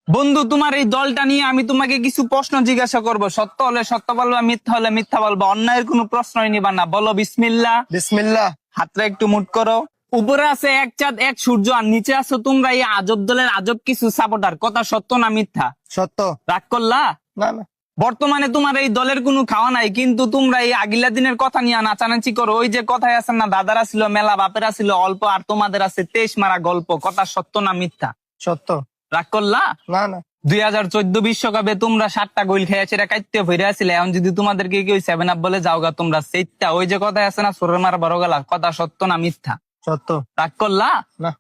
বন্ধু, তোমার এই দলটা নিয়ে আমি তোমাকে কিছু প্রশ্ন জিজ্ঞাসা করব। সত্য হলে সত্য বলবা, মিথ্যা হলে মিথ্যা বলবা। অন্যায়ের কোনো প্রশ্নই নিবা না। বলো বিসমিল্লাহ। বিসমিল্লাহ। হাতটা একটু মুট করো। উপরে আছে এক চাঁদ এক সূর্য, আর নিচে আছো তোমরা এই আজব দলের আজব কিছু সাপোর্টার। কথা সত্য না মিথ্যা? সত্য। রাগ করলা? না না। বর্তমানে তোমার এই দলের কোনো খাওয়া নাই, কিন্তু তোমরা এই আগিলা দিনের কথা নিয়ে নাচানাচি করো। ওই যে কথায় আছে না, দাদারা ছিল মেলা, বাপেরা ছিল অল্প, আর তোমাদের আছে 23 মারা গল্প। কথা সত্য না মিথ্যা? সত্য। রাগ করলা? না না। 2014 বিশ্বকাপে তোমরা 7টা গোল খেয়েছে, এটা কাইতে ফিরে আসলে। এখন যদি তোমাদেরকে কেউ 7 আপ বলে যাওগা, তোমরা সেইটা ওই যে কথায় আছে না, সোরের মারা বড় গেলা। কথা সত্য না মিথ্যা? সত্য। রাগ করলা? না।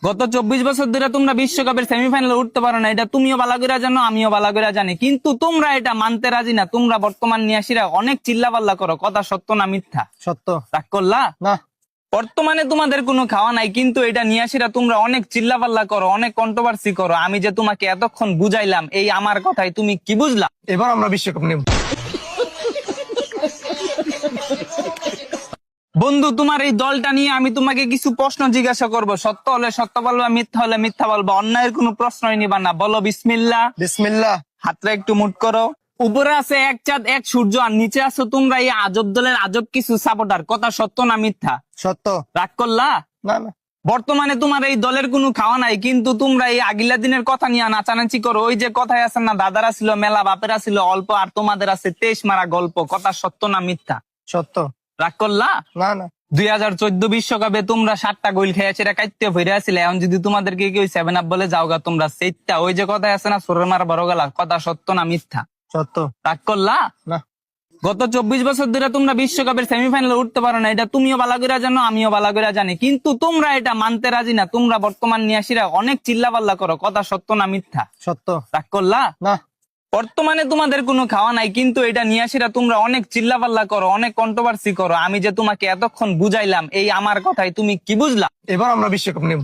গত 24 বছর ধরে তোমরা বিশ্বকাপের সেমিফাইনালে উঠতে পারো না, এটা তুমিও ভালো করে জানো, আমিও ভালো করে জানি, কিন্তু তোমরা এটা মানতে রাজি না। তোমরা বর্তমান নিয়াসীরা অনেক চিল্লাপাল্লা করো। কথা সত্য না মিথ্যা? সত্য। রাগ করলা? না। বর্তমানে তোমাদের কোনো খাওয়া নাই, কিন্তু এটা নিয়াসীরা তোমরা অনেক চিল্লাপাল্লা করো, অনেক কন্ট্রোভার্সি করো। আমি যে তোমাকে এতক্ষণ বুঝাইলাম, এই আমার কথাই তুমি কি বুঝলা? এবার আমরা বিশ্বকাপ নেব। বন্ধু, তোমার এই দলটা নিয়ে আমি তোমাকে কিছু প্রশ্ন জিজ্ঞাসা করব। সত্য হলে সত্য বলবা, মিথ্যা হলে মিথ্যা বলবা। অন্যায়ের কোনো প্রশ্নই নিবা না। বলো বিসমিল্লাহ। বিসমিল্লাহ। হাতটা একটু মুট করো। উপরে আছে এক চাঁদ এক সূর্য, আর নিচে আছো তোমরা এই আজব দলের আজব কিছু সাপোর্টার। কথা সত্য না মিথ্যা? সত্য। রাগ করলা? না না। বর্তমানে তোমার এই দলের কোনো খাওয়া নাই, কিন্তু তোমরা এই আগিলা দিনের কথা নিয়ে নাচানাচি করো। ওই যে কথায় আছে না, দাদারা ছিল মেলা, বাপেরা ছিল অল্প, আর তোমাদের আছে 23 মারা গল্প। কথা সত্য না মিথ্যা? সত্য। রাগ করলা? না না। 2014 বিশ্বকাপে তোমরা 7টা গোল খেয়েছে, এটা কাইতে ফিরে আসলে। এখন যদি তোমাদেরকে কেউ 7 আপ বলে যাওগা, তোমরা সেইটা ওই যে কথায় আছে না, সোরের মারা বড় গেলা। কথা সত্য না মিথ্যা? সত্য। রাগ করলা? না। গত 24 বছর ধরে তোমরা বিশ্বকাপের সেমিফাইনালে উঠতে পারো না, এটা তুমিও ভালো করে জানো, আমিও ভালো করে জানি, কিন্তু তোমরা এটা মানতে রাজি না। তোমরা বর্তমান নিয়াসীরা অনেক চিল্লাপাল্লা করো। কথা সত্য না মিথ্যা? সত্য। রাগ করলা? না। বর্তমানে তোমাদের কোনো খাওয়া নাই, কিন্তু এটা নিয়াসীরা তোমরা অনেক চিল্লাপাল্লা করো, অনেক কন্ট্রোভার্সি করো। আমি যে তোমাকে এতক্ষণ বুঝাইলাম, এই আমার কথাই তুমি কি বুঝলা? এবার আমরা বিশ্বকাপ নেব।